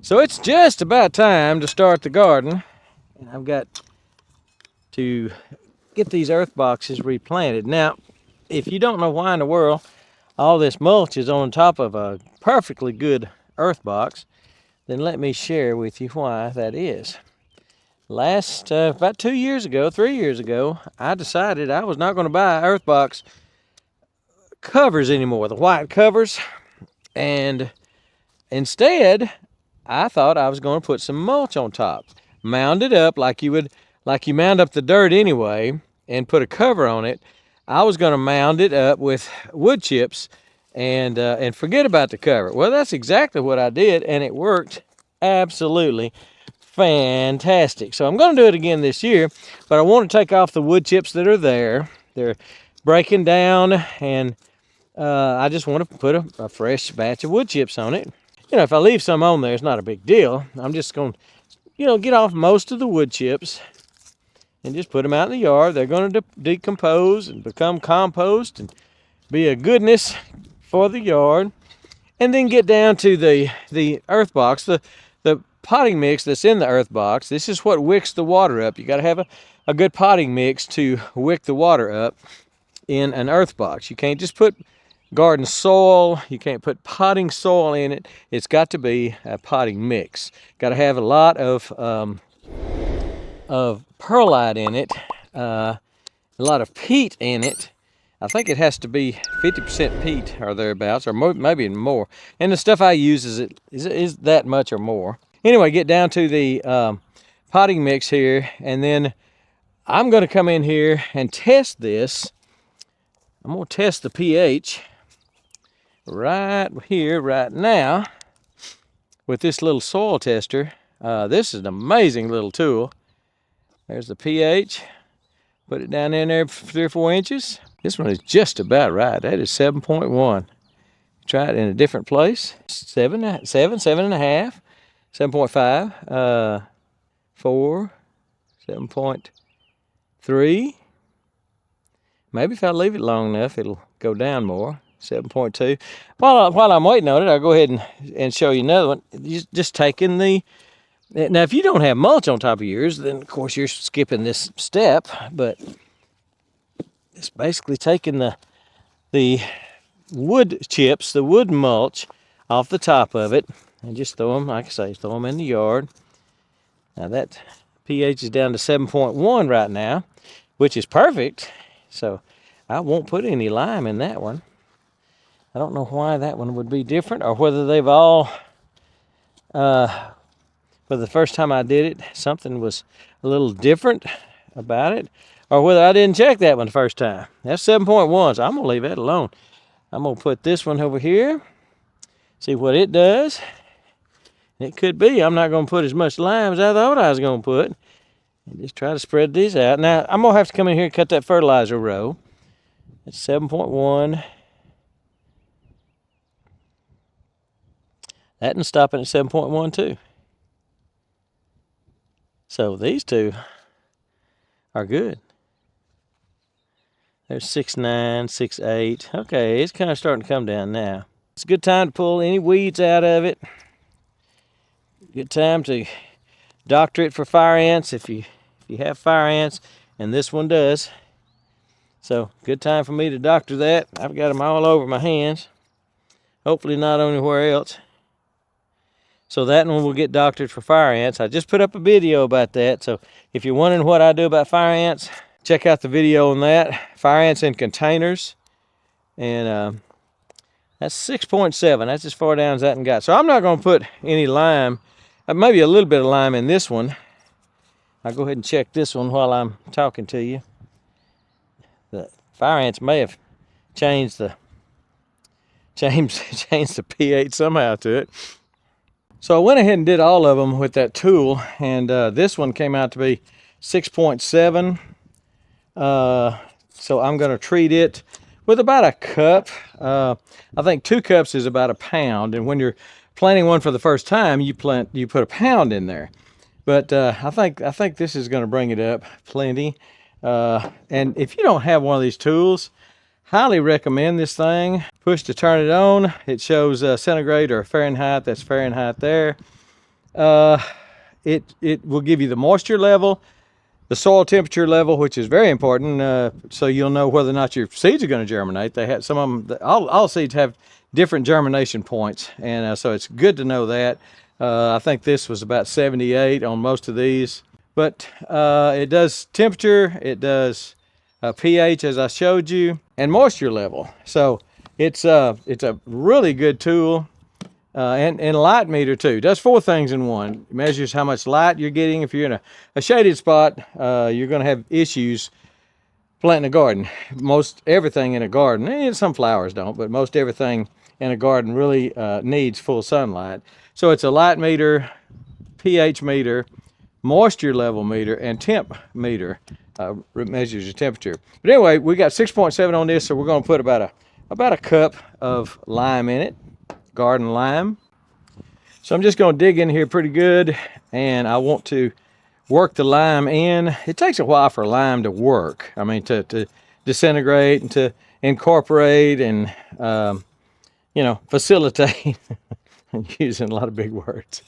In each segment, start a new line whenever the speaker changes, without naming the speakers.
So it's just about time to start the garden. And I've got to get these earth boxes replanted. Now, if you don't know why in the world all this mulch is on top of a perfectly good earth box, then let me share with you why that is. About 2 years ago, 3 years ago, I decided I was not going to buy earth box covers anymore, the white covers, and instead I thought I was going to put some mulch on top, mound it up like you mound up the dirt anyway, and put a cover on it. I was going to mound it up with wood chips and forget about the cover. Well, that's exactly what I did, and it worked absolutely fantastic. So I'm going to do it again this year, but I want to take off the wood chips that are there. They're breaking down, and I just want to put a fresh batch of wood chips on it. You know, if I leave some on there, it's not a big deal. I'm just going to, get off most of the wood chips and just put them out in the yard. They're going to decompose and become compost and be a goodness for the yard. And then get down to the earth box, the potting mix that's in the earth box. This is what wicks the water up. You got to have a good potting mix to wick the water up in an earth box. You can't just put garden soil. You can't put potting soil in it. It's got to be a potting mix. Got to have a lot of perlite in it, a lot of peat in it. I think it has to be 50% peat or thereabouts, or maybe more. And the stuff I use is that much or more. Anyway, get down to the potting mix here, and then I'm going to come in here and test this. I'm going to test the pH right here, right now, with this little soil tester. This is an amazing little tool. There's the pH. Put it down in there for 3 or 4 inches. This one is just about right. That is 7.1. Try it in a different place. 7.5, 7.5, 4, 7.3. Maybe if I leave it long enough, it'll go down more. 7.2. While I'm waiting on it, I'll go ahead and show you another one. Just taking the... Now, if you don't have mulch on top of yours, then of course you're skipping this step, but it's basically taking the wood chips, the wood mulch off the top of it, and just throw them, like I say, throw them in the yard. Now that pH is down to 7.1 right now, which is perfect. So I won't put any lime in that one. I don't know why that one would be different, or whether they've all, for the first time I did it, something was a little different about it, or whether I didn't check that one the first time. That's 7.1, so I'm going to leave that alone. I'm going to put this one over here, see what it does. It could be I'm not going to put as much lime as I thought I was going to put, and just try to spread these out. Now, I'm going to have to come in here and cut that fertilizer row. It's 7.1. That and stopping at 7.1 too. So these two are good. There's 6.9, 6.8. Okay, it's kind of starting to come down now. It's a good time to pull any weeds out of it. Good time to doctor it for fire ants if you have fire ants, and this one does. So good time for me to doctor that. I've got them all over my hands. Hopefully not anywhere else. So that one will get doctored for fire ants. I just put up a video about that. So if you're wondering what I do about fire ants, check out the video on that. Fire ants in containers. And that's 6.7. That's as far down as that one got. So I'm not going to put any lime, maybe a little bit of lime in this one. I'll go ahead and check this one while I'm talking to you. The fire ants may have changed the pH somehow to it. So I went ahead and did all of them with that tool, and this one came out to be 6.7. So I'm going to treat it with about a cup. I think 2 cups is about a pound, and when you're planting one for the first time, you put a pound in there. But I think this is going to bring it up plenty. And if you don't have one of these tools, highly recommend this thing. Push to turn it on. It shows centigrade or Fahrenheit. That's Fahrenheit there. it will give you the moisture level, the soil temperature level, which is very important, so you'll know whether or not your seeds are going to germinate. They have some of them. All seeds have different germination points, and so it's good to know that. I think this was about 78 on most of these, but it does temperature, it does pH as I showed you, and moisture level. So it's a really good tool. And light meter too. Does 4 things in one. It measures how much light you're getting. If you're in a shaded spot, you're going to have issues planting a garden. Most everything in a garden, and some flowers don't, but most everything in a garden really needs full sunlight. So it's a light meter, pH meter, moisture level meter, and temp meter. Measures your temperature. But anyway, we got 6.7 on this, so we're going to put about a cup of lime in it. Garden lime. So I'm just going to dig in here pretty good, and I want to work the lime in. It takes a while for lime to work. I mean, to disintegrate and to incorporate and facilitate. I'm using a lot of big words.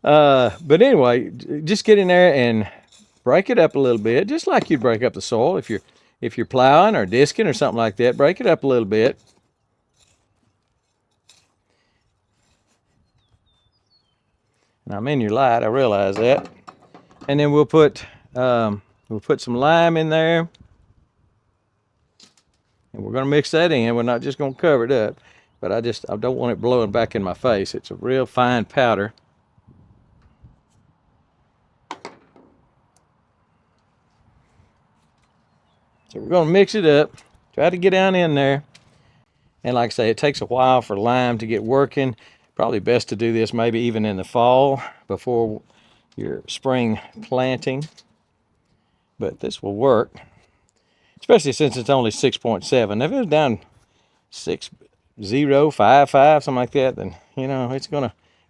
But anyway, just get in there and break it up a little bit, just like you'd break up the soil if you're plowing or disking or something like that. Break it up a little bit. And I'm in your light, I realize that. And then we'll put some lime in there. And we're gonna mix that in. We're not just gonna cover it up, but I don't want it blowing back in my face. It's a real fine powder. So we're gonna mix it up, try to get down in there. And like I say, it takes a while for lime to get working. Probably best to do this maybe even in the fall before your spring planting. But this will work, especially since it's only 6.7. If it was down 6.0, 5.5, something like that, then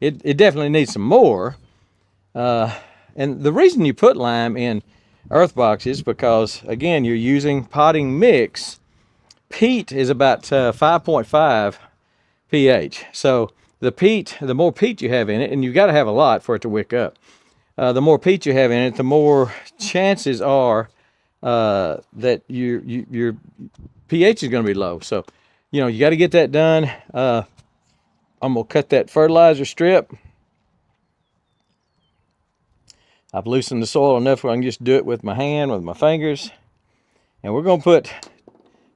it definitely needs some more. And the reason you put lime in earth boxes, because again, you're using potting mix. Peat is about 5.5 pH. So the more peat you have in it, and you've got to have a lot for it to wick up. The more peat you have in it, the more chances are that your pH is going to be low. So, you got to get that done. I'm going to cut that fertilizer strip. I've loosened the soil enough where I can just do it with my hand, with my fingers. And we're going to put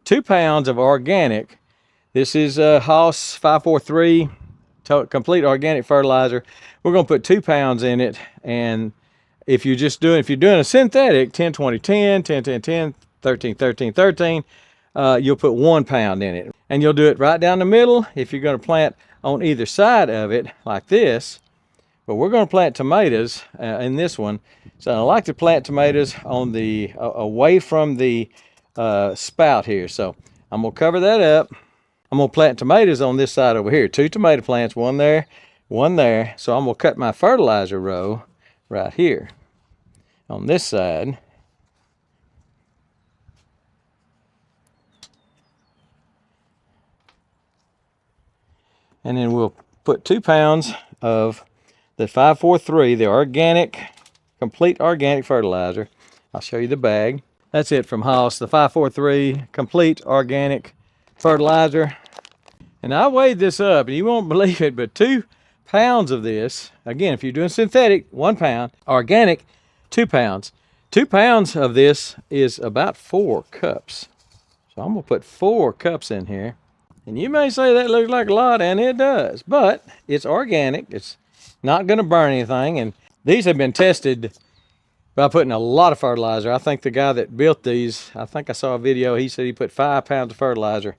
2 pounds of organic. This is Haas 543 complete organic fertilizer. We're going to put 2 pounds in it, and if you're doing a synthetic 10 20 10 10 10 10 13 13 13, you'll put 1 pound in it, and you'll do it right down the middle if you're going to plant on either side of it like this. But we're going to plant tomatoes in this one, so I like to plant tomatoes on the away from the spout here. So I'm going to cover that up. I'm going to plant tomatoes on this side over here. 2 tomato plants, one there, one there. So I'm going to cut my fertilizer row right here on this side. And then we'll put 2 pounds of the 543, the organic, complete organic fertilizer. I'll show you the bag. That's it from Haas, the 543 complete organic fertilizer. And I weighed this up, and you won't believe it, but 2 pounds of this, again, if you're doing synthetic, 1 pound, organic, 2 pounds. 2 pounds of this is about 4 cups. So I'm gonna put 4 cups in here. And you may say that looks like a lot, and it does, but it's organic. It's not gonna burn anything. And these have been tested by putting a lot of fertilizer. I think the guy that built these, I think I saw a video, he said he put 5 pounds of fertilizer,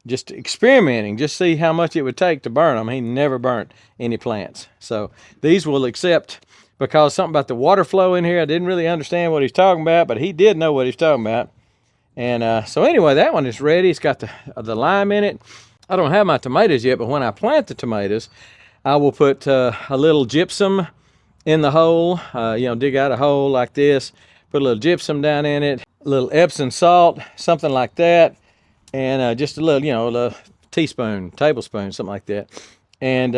just experimenting, just see how much it would take to burn them. He never burnt any plants. So these will accept, because something about the water flow in here, I didn't really understand what he's talking about, but he did know what he's talking about. And so anyway, that one is ready. It's got the lime in it. I don't have my tomatoes yet, but when I plant the tomatoes, I will put a little gypsum in the hole. Dig out a hole like this, put a little gypsum down in it, a little Epsom salt, something like that. And just a little, a tablespoon, something like that. and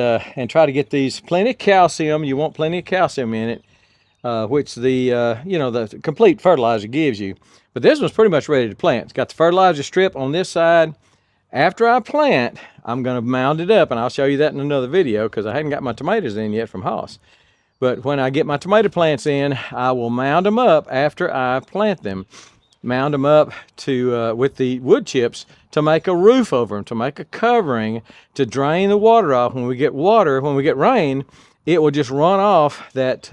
try to get these plenty of calcium. You want plenty of calcium in it, which the the complete fertilizer gives you. But this one's pretty much ready to plant. It's got the fertilizer strip on this side. After I plant, I'm going to mound it up, and I'll show you that in another video because I hadn't got my tomatoes in yet from Haas. But when I get my tomato plants in, I will mound them up after I plant them. Mound them up to with the wood chips to make a roof over them, to make a covering, to drain the water off. When we get rain, it will just run off that,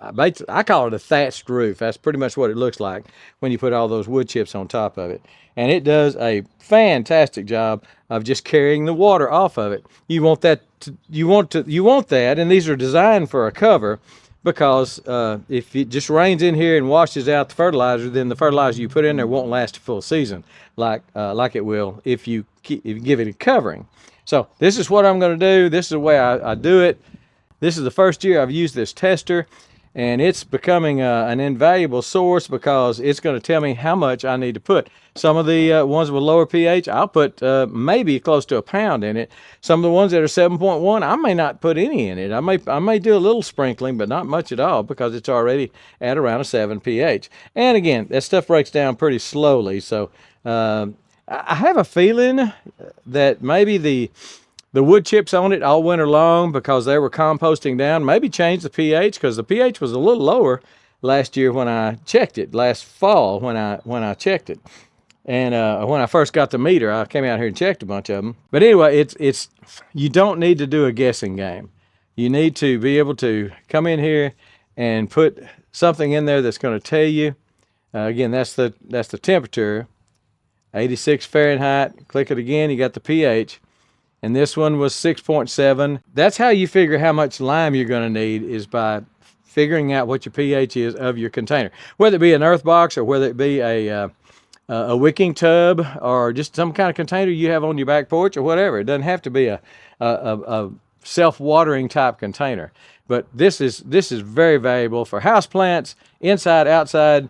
I call it a thatched roof. That's pretty much what it looks like when you put all those wood chips on top of it. And it does a fantastic job of just carrying the water off of it. You want that, and these are designed for a cover, because if it just rains in here and washes out the fertilizer, then the fertilizer you put in there won't last a full season like it will if you give it a covering. So this is what I'm going to do. This is the way I do it. This is the first year I've used this tester, and it's becoming an invaluable source because it's going to tell me how much I need to put. Some of the ones with lower pH, I'll put maybe close to a pound in it. Some of the ones that are 7.1, I may not put any in it. I may do a little sprinkling, but not much at all because it's already at around a 7 pH. And again, that stuff breaks down pretty slowly. So I have a feeling that maybe the wood chips on it all winter long, because they were composting down, maybe change the pH, because the pH was a little lower last year when I checked it, last fall when I checked it. And when I first got the meter, I came out here and checked a bunch of them. But anyway, you don't need to do a guessing game. You need to be able to come in here and put something in there that's going to tell you. Again, that's the temperature, 86 Fahrenheit. Click it again, you got the pH. And this one was 6.7. That's how you figure how much lime you're going to need, is by figuring out what your pH is of your container. Whether it be an Earthbox or whether it be a wicking tub or just some kind of container you have on your back porch or whatever. It doesn't have to be a self-watering type container. But this is very valuable for house plants, inside, outside,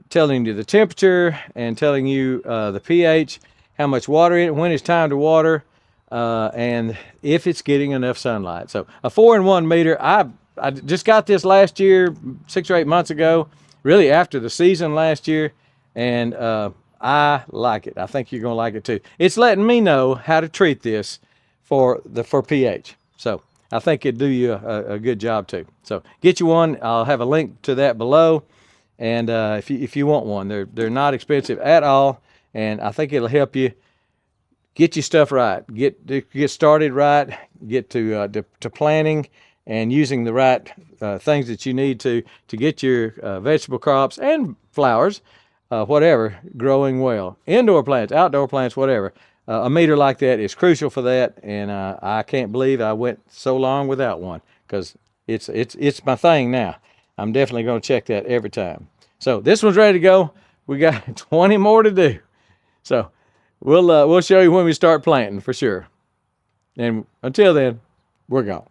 telling you the temperature and telling you the pH, how much water in it, when it's time to water, and if it's getting enough sunlight. So a 4-in-1 meter, I just got this last year, 6 or 8 months ago, really after the season last year, and I like it. I think you're going to like it too. It's letting me know how to treat this for pH. So I think it'd do you a good job too. So get you one. I'll have a link to that below, and if you want one, they're not expensive at all, and I think it'll help you get your stuff right, get started right, get to planting and using the right things that you need to get your vegetable crops and flowers, whatever, growing well. Indoor plants, outdoor plants, whatever. A meter like that is crucial for that, and I can't believe I went so long without one, because it's my thing now. I'm definitely going to check that every time. So this one's ready to go. We got 20 more to do. So we'll show you when we start planting for sure. And until then, we're gone.